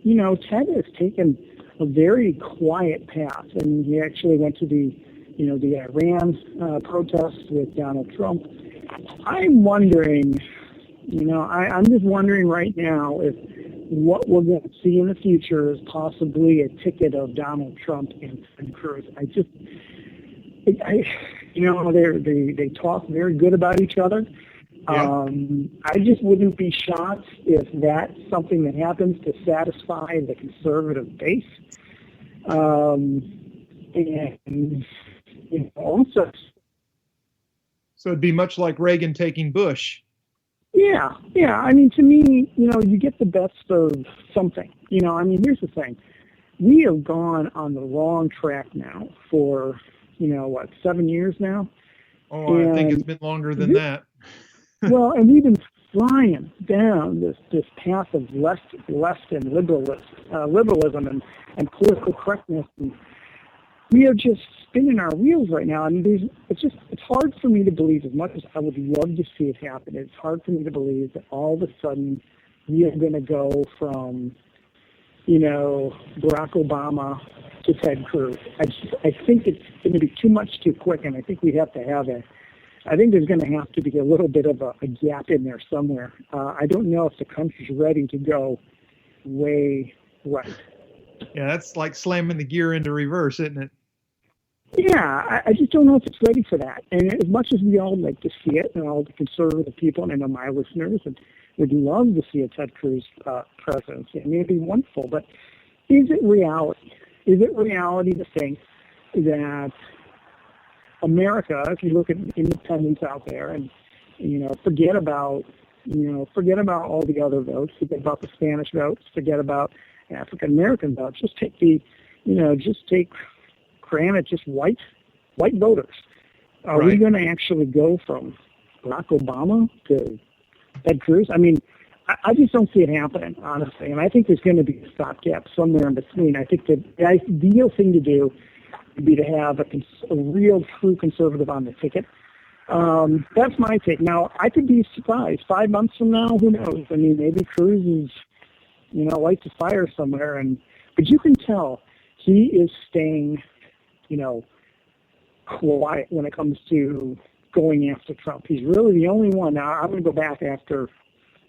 Ted has taken a very quiet path, and he actually went to the Iran protests with Donald Trump. I'm wondering, I'm just wondering right now if what we're going to see in the future is possibly a ticket of Donald Trump and Ted Cruz. They talk very good about each other. Yeah. I just wouldn't be shocked if that's something that happens to satisfy the conservative base. And also, so it'd be much like Reagan taking Bush. Yeah. I mean, to me, you get the best of something. I mean, here's the thing. We have gone on the wrong track now for, 7 years now? Oh, I think it's been longer than that. Well, and we've been flying down this path of left and liberalism and political correctness, and we are just spinning our wheels right now. I mean, it's hard for me to believe, as much as I would love to see it happen. It's hard for me to believe that all of a sudden we are going to go from, Barack Obama to Ted Cruz. I think it's going to be too much too quick, and I think we have to have I think there's going to have to be a little bit of a gap in there somewhere. I don't know if the country's ready to go way right. Yeah, that's like slamming the gear into reverse, isn't it? Yeah, I just don't know if it's ready for that. And as much as we all like to see it, and all the conservative people, and I know my listeners would love to see a Ted Cruz presidency. I mean, it'd be wonderful, but is it reality? Is it reality to think that America, if you look at independents out there, and forget about all the other votes, forget about the Spanish votes, forget about African American votes, just take granted, just white voters. Are we going to actually go from Barack Obama to Ted Cruz? I mean, I just don't see it happening, honestly. And I think there's going to be a stopgap somewhere in between. I think the ideal thing to do would be to have a real true conservative on the ticket. That's my take. Now, I could be surprised. 5 months from now, who knows? I mean, maybe Cruz is, lights a fire somewhere. But you can tell he is staying, quiet when it comes to going after Trump. He's really the only one. Now, I'm going to go back after,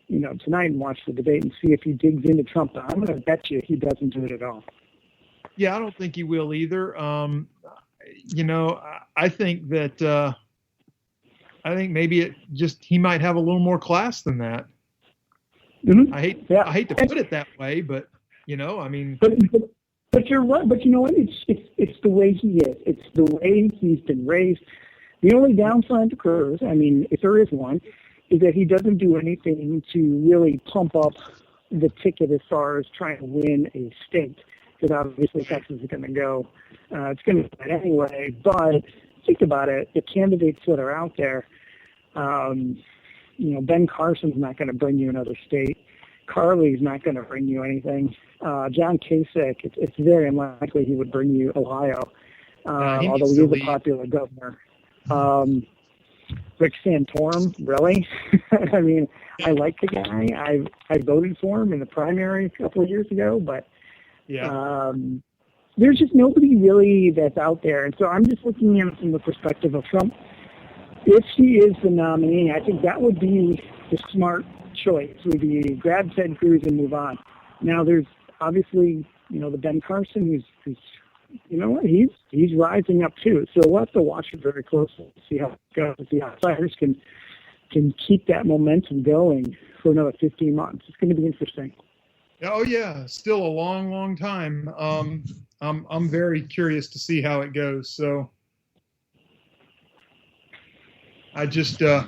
tonight and watch the debate and see if he digs into Trump. I'm going to bet you he doesn't do it at all. Yeah, I don't think he will either. I think that I think maybe he might have a little more class than that. Mm-hmm. I hate to put it that way, but I mean. But you're right. But you know what? It's the way he is. It's the way he's been raised. The only downside to Cruz, I mean, if there is one, is that he doesn't do anything to really pump up the ticket as far as trying to win a state. Because obviously Texas is going to go. It's going to do it anyway. But think about it. The candidates that are out there, Ben Carson's not going to bring you another state. Carly's not going to bring you anything. John Kasich, it's very unlikely he would bring you Ohio, although he is a popular governor. Rick Santorum, really? I mean, I like the guy. I voted for him in the primary a couple of years ago, but there's just nobody really that's out there. And so I'm just looking at it from the perspective of Trump. If he is the nominee, I think that would be the smart choice. Would be grab Ted Cruz and move on. Now there's obviously, the Ben Carson who's he's rising up too. So we'll have to watch it very closely to see how it goes. If the outsiders can keep that momentum going for another 15 months. It's going to be interesting. Oh yeah, still a long, long time. I'm very curious to see how it goes. So I just I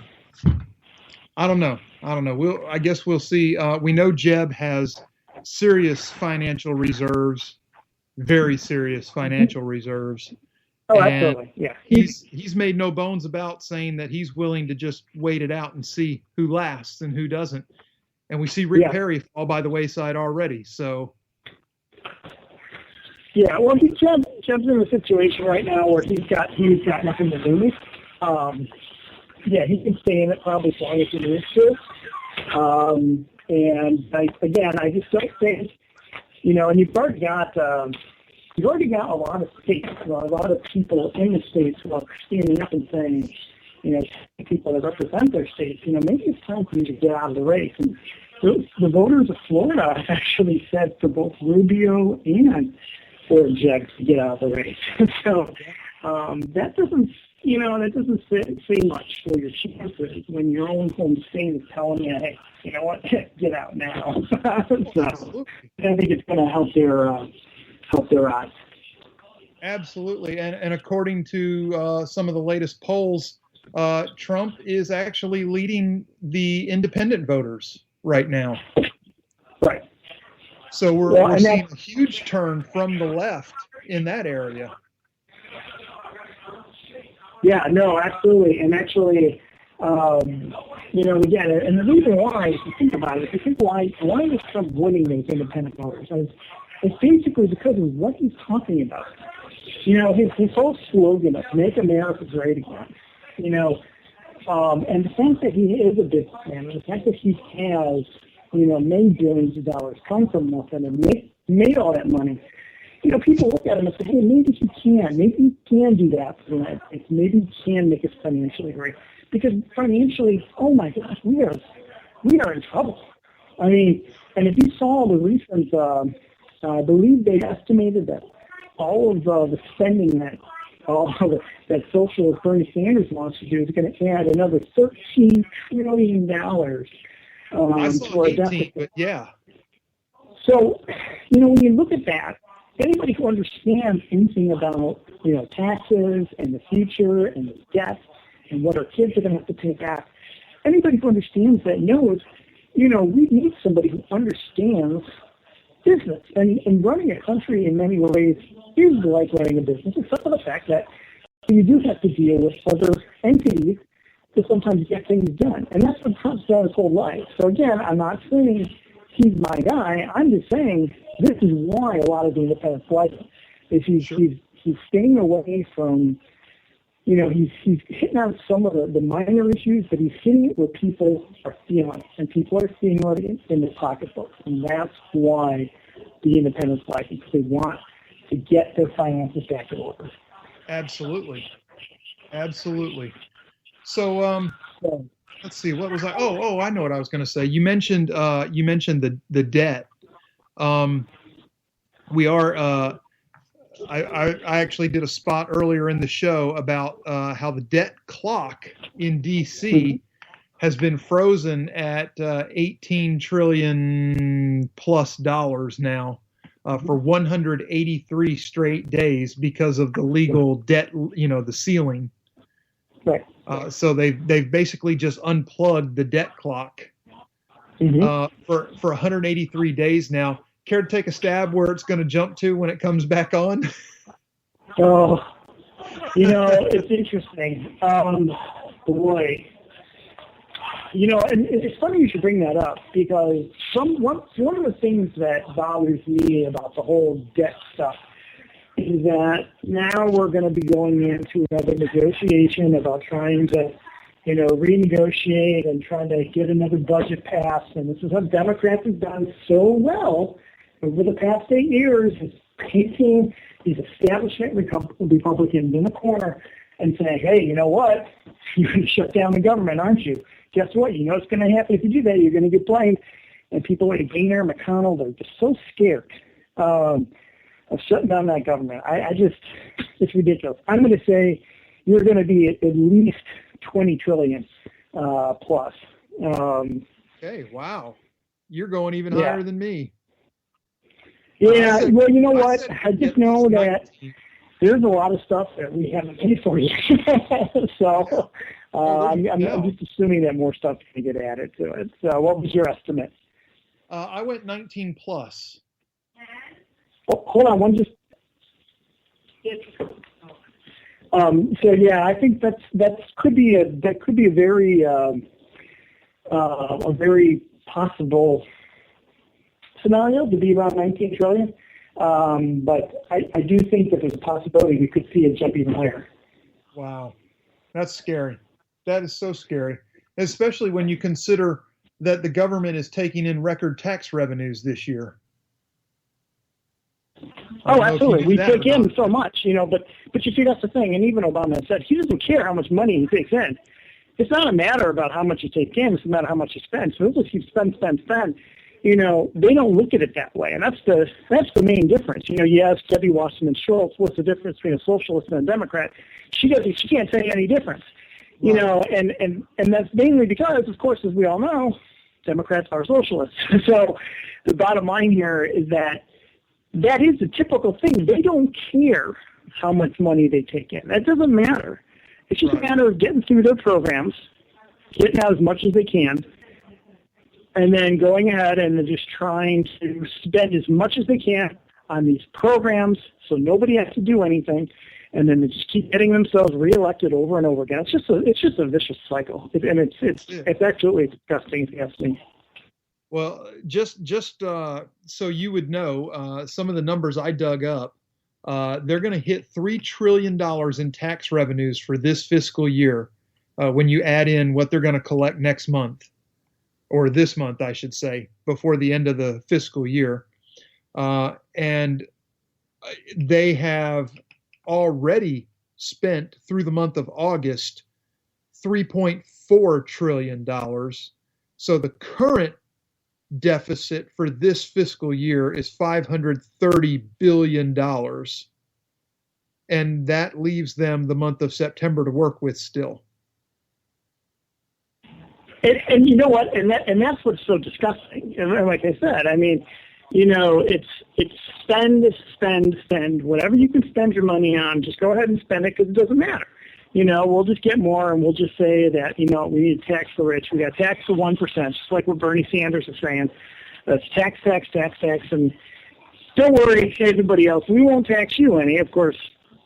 don't know. I guess we'll see. We know Jeb has serious financial reserves, very serious financial reserves. Oh, absolutely. Yeah. He's made no bones about saying that he's willing to just wait it out and see who lasts and who doesn't. And we see Rick Perry fall by the wayside already. So. Yeah, well, Jeb's in a situation right now where he's got nothing to lose. He can stay in it probably as long as he needs to. And I just don't think, and you've already got a lot of states, a lot of people in the states who are standing up and saying, people that represent their states, maybe it's time for you to get out of the race. And the voters of Florida actually said for both Rubio and for Jeb to get out of the race. So that doesn't you know, that doesn't say much for your chances when your own home state is telling you, hey, you know what, get out now. So I think it's going to help their odds. Absolutely, and according to some of the latest polls, Trump is actually leading the independent voters right now. Right. So we're seeing a huge turn from the left in that area. Yeah, no, absolutely. And actually, you know, again, and the reason why, if you think about it, if you think why is Trump winning those independent voters? It's basically because of what he's talking about. You know, his whole slogan of "Make America Great Again." You know, and the fact that he is a businessman, and the fact that he has, you know, made billions of dollars, come from nothing, and made all that money. You know, people look at him and say, hey, maybe he can do that for the United States. Maybe he can make us financially great. Because financially, oh my gosh, we are in trouble. I mean, and if you saw the recent, I believe they estimated that all of the spending that socialist Bernie Sanders wants to do is going to add another $13 trillion to our deficit. But yeah. So, you know, when you look at that, anybody who understands anything about, you know, taxes and the future and the debt and what our kids are going to have to pay back, anybody who understands that knows, you know, we need somebody who understands business. And running a country in many ways is like running a business, except for the fact that you do have to deal with other entities to sometimes get things done. And that's what Trump's done his whole life. So again, I'm not saying he's my guy. I'm just saying this is why a lot of the independents like him. Is he's staying away from, you know, he's hitting out some of the minor issues, but he's hitting it where people are feeling it, and people are seeing it in their pocketbooks. And that's why the independents like him, because they want to get their finances back in order. Absolutely. So, let's see. What was I? Oh, I know what I was going to say. You mentioned the debt. We are. I actually did a spot earlier in the show about how the debt clock in D.C. has been frozen at $18 trillion plus now for 183 straight days because of the legal debt. You know, the ceiling. Right. So they've basically just unplugged the debt clock for 183 days now. Care to take a stab where it's going to jump to when it comes back on? Oh, you know, it's interesting. Boy, you know, and it's funny you should bring that up because one of the things that bothers me about the whole debt stuff is that now we're going to be going into another negotiation about trying to, you know, renegotiate and trying to get another budget passed. And this is what Democrats have done so well over the past 8 years, is painting these establishment Republicans in the corner and saying, hey, you know what? You're going to shut down the government, aren't you? Guess what? You know what's going to happen if you do that. You're going to get blamed. And people like Boehner, McConnell, they're just so scared of shutting down that government. It's ridiculous. I'm going to say you're going to be at least 20 trillion plus. Okay, wow. You're going even higher than me. Yeah, well, you know what? I just know that there's a lot of stuff that we haven't paid for yet. So I'm just assuming that more stuff is going to get added to it. So what was your estimate? I went 19 plus. Oh, hold on, one just. So yeah, I think that could be a very possible scenario to be around 19 trillion. But I do think that there's a possibility we could see it jump even higher. Wow, that's scary. That is so scary, especially when you consider that the government is taking in record tax revenues this year. Oh, absolutely. We take in so much, you know, but you see, that's the thing. And even Obama said he doesn't care how much money he takes in. It's not a matter about how much you take in. It's a matter of how much you spend. So if you spend, you know, they don't look at it that way. And that's the main difference. You know, you ask Debbie Wasserman Schultz, what's the difference between a socialist and a Democrat? she can't say any difference. You know, and that's mainly because, of course, as we all know, Democrats are socialists. So the bottom line here is that is the typical thing. They don't care how much money they take in. That doesn't matter. It's just a matter of getting through their programs, getting out as much as they can, and then going ahead and just trying to spend as much as they can on these programs so nobody has to do anything, and then they just keep getting themselves reelected over and over again. It's just a vicious cycle, and it's absolutely disgusting if you ask me. Well, just so you would know, some of the numbers I dug up, they're going to hit $3 trillion in tax revenues for this fiscal year when you add in what they're going to collect next month, or this month, I should say, before the end of the fiscal year. And they have already spent through the month of August $3.4 trillion. So the current deficit for this fiscal year is $530 billion. And that leaves them the month of September to work with still. And you know what? And that's what's so disgusting. And like I said, I mean, you know, it's spend. Whatever you can spend your money on, just go ahead and spend it because it doesn't matter. You know, we'll just get more, and we'll just say that, you know, we need to tax the rich. We got to tax the 1%, just like what Bernie Sanders is saying. That's tax, and don't worry, everybody else, we won't tax you any. Of course,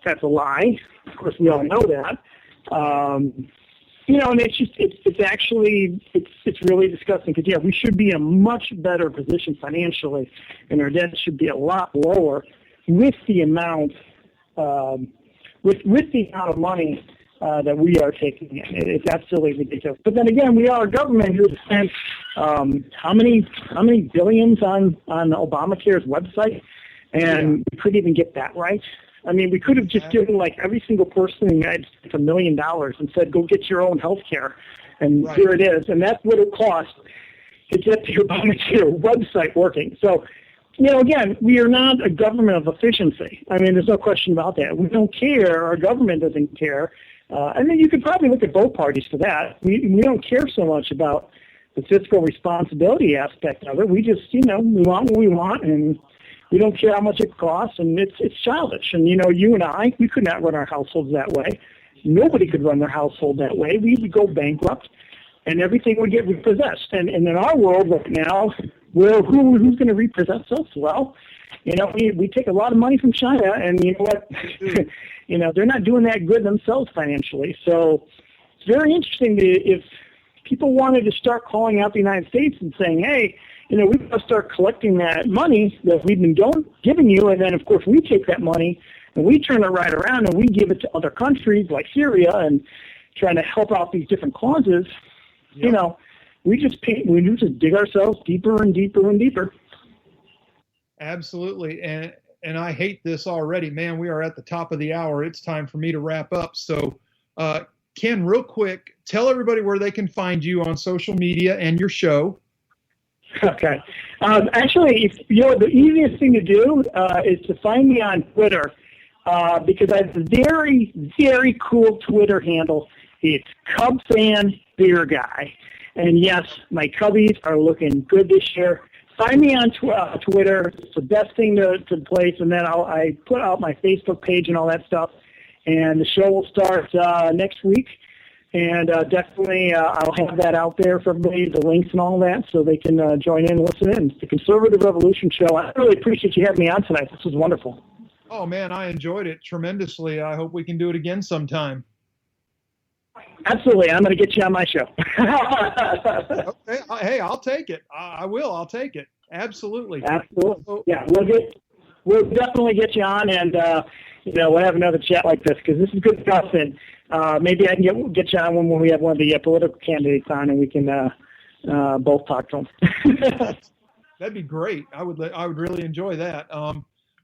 that's a lie. Of course, we all know that. You know, and it's actually really disgusting because, yeah, we should be in a much better position financially, and our debt should be a lot lower with the amount with the amount of money that we are taking in. It's absolutely ridiculous. But then again, we are a government who spent how many billions on Obamacare's website, and we couldn't even get that right. I mean, we could have just given like every single person in the United States $1 million and said, go get your own health care. And here it is. And that's what it costs to get the Obamacare website working. So, you know, again, we are not a government of efficiency. I mean, there's no question about that. We don't care. Our government doesn't care. And then you could probably look at both parties for that. We don't care so much about the fiscal responsibility aspect of it. We just, you know, we want what we want, and we don't care how much it costs, and it's childish. And, you know, you and I, we could not run our households that way. Nobody could run their household that way. We would go bankrupt, and everything would get repossessed. And in our world right now, well, who's going to repossess us? Well, you know, we take a lot of money from China, and you know what? You know, they're not doing that good themselves financially. So it's very interesting if people wanted to start calling out the United States and saying, hey, you know, we've got to start collecting that money that we've been giving you, and then, of course, we take that money and we turn it right around and we give it to other countries like Syria and trying to help out these different causes. Yep. You know, we just dig ourselves deeper and deeper and deeper. Absolutely, and I hate this already. Man, we are at the top of the hour. It's time for me to wrap up. So, Ken, real quick, tell everybody where they can find you on social media and your show. Okay. Actually, you know, the easiest thing to do is to find me on Twitter because I have a very, very cool Twitter handle. It's Cub Fan Beer Guy. And yes, my Cubbies are looking good this year. Find me on Twitter. It's the best thing to place. And then I put out my Facebook page and all that stuff. And the show will start next week. And definitely I'll have that out there for everybody, the links and all that, so they can join in and listen in. It's the Conservative Revolution Show. I really appreciate you having me on tonight. This was wonderful. Oh, man, I enjoyed it tremendously. I hope we can do it again sometime. Absolutely. I'm going to get you on my show. Okay. Hey, I'll take it. I will. I'll take it. Absolutely. Absolutely. Yeah, we'll definitely get you on, and you know, we'll have another chat like this because this is good stuff. And maybe I can get you on when we have one of the political candidates on, and we can both talk to them. That'd be great. I would really enjoy that.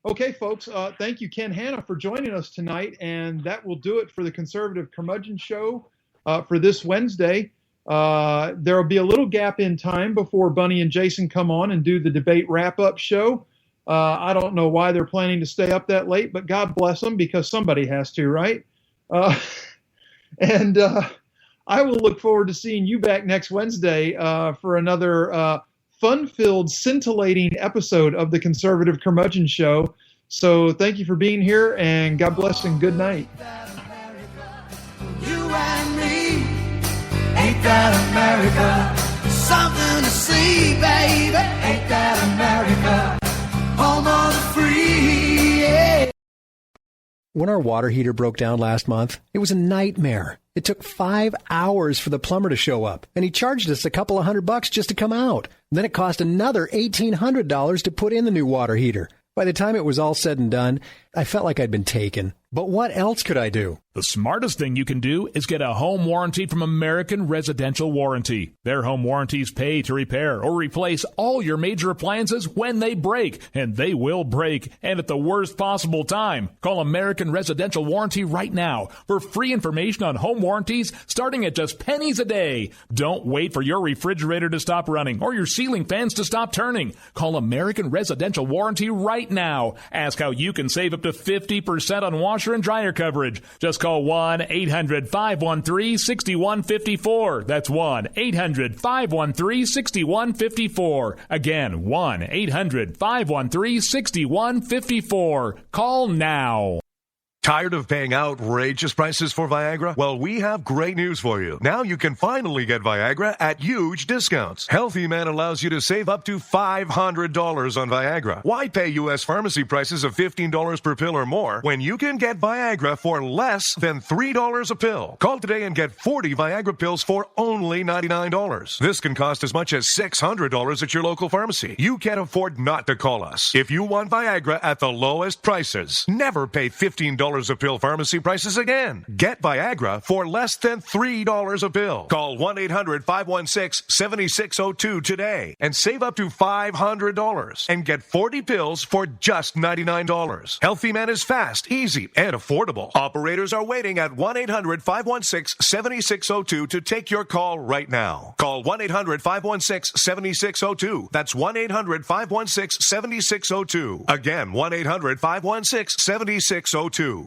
Okay, folks. Thank you, Ken Hanna, for joining us tonight, and that will do it for the Conservative Curmudgeon Show for this Wednesday. There will be a little gap in time before Bunny and Jason come on and do the debate wrap-up show. I don't know why they're planning to stay up that late, but God bless them because somebody has to, right? And I will look forward to seeing you back next Wednesday for another fun-filled, scintillating episode of the Conservative Curmudgeon Show. So thank you for being here, and God bless and good night. You and me, ain't that America? Something to see, baby. Ain't that America? Home of the free, yeah. When our water heater broke down last month, it was a nightmare. It took 5 hours for the plumber to show up, and he charged us a couple of $100 just to come out. And then it cost another $1,800 to put in the new water heater. By the time it was all said and done, I felt like I'd been taken. But what else could I do? The smartest thing you can do is get a home warranty from American Residential Warranty. Their home warranties pay to repair or replace all your major appliances when they break, and they will break, and at the worst possible time. Call American Residential Warranty right now for free information on home warranties starting at just pennies a day. Don't wait for your refrigerator to stop running or your ceiling fans to stop turning. Call American Residential Warranty right now. Ask how you can save up to 50% on washer and dryer coverage. Just call 1-800-513-6154. That's 1-800-513-6154. Again, 1-800-513-6154. Call now. Tired of paying outrageous prices for Viagra? Well, we have great news for you. Now you can finally get Viagra at huge discounts. Healthy Man allows you to save up to $500 on Viagra. Why pay U.S. pharmacy prices of $15 per pill or more when you can get Viagra for less than $3 a pill? Call today and get 40 Viagra pills for only $99. This can cost as much as $600 at your local pharmacy. You can't afford not to call us. If you want Viagra at the lowest prices, never pay $15 a pill pharmacy prices again. Get Viagra for less than $3 a pill. Call 1-800-516-7602 today and save up to $500 and get 40 pills for just $99. Healthy Man is fast, easy, and affordable. Operators are waiting at 1-800-516-7602 to take your call right now. Call 1-800-516-7602. That's 1-800-516-7602. Again, 1-800-516-7602.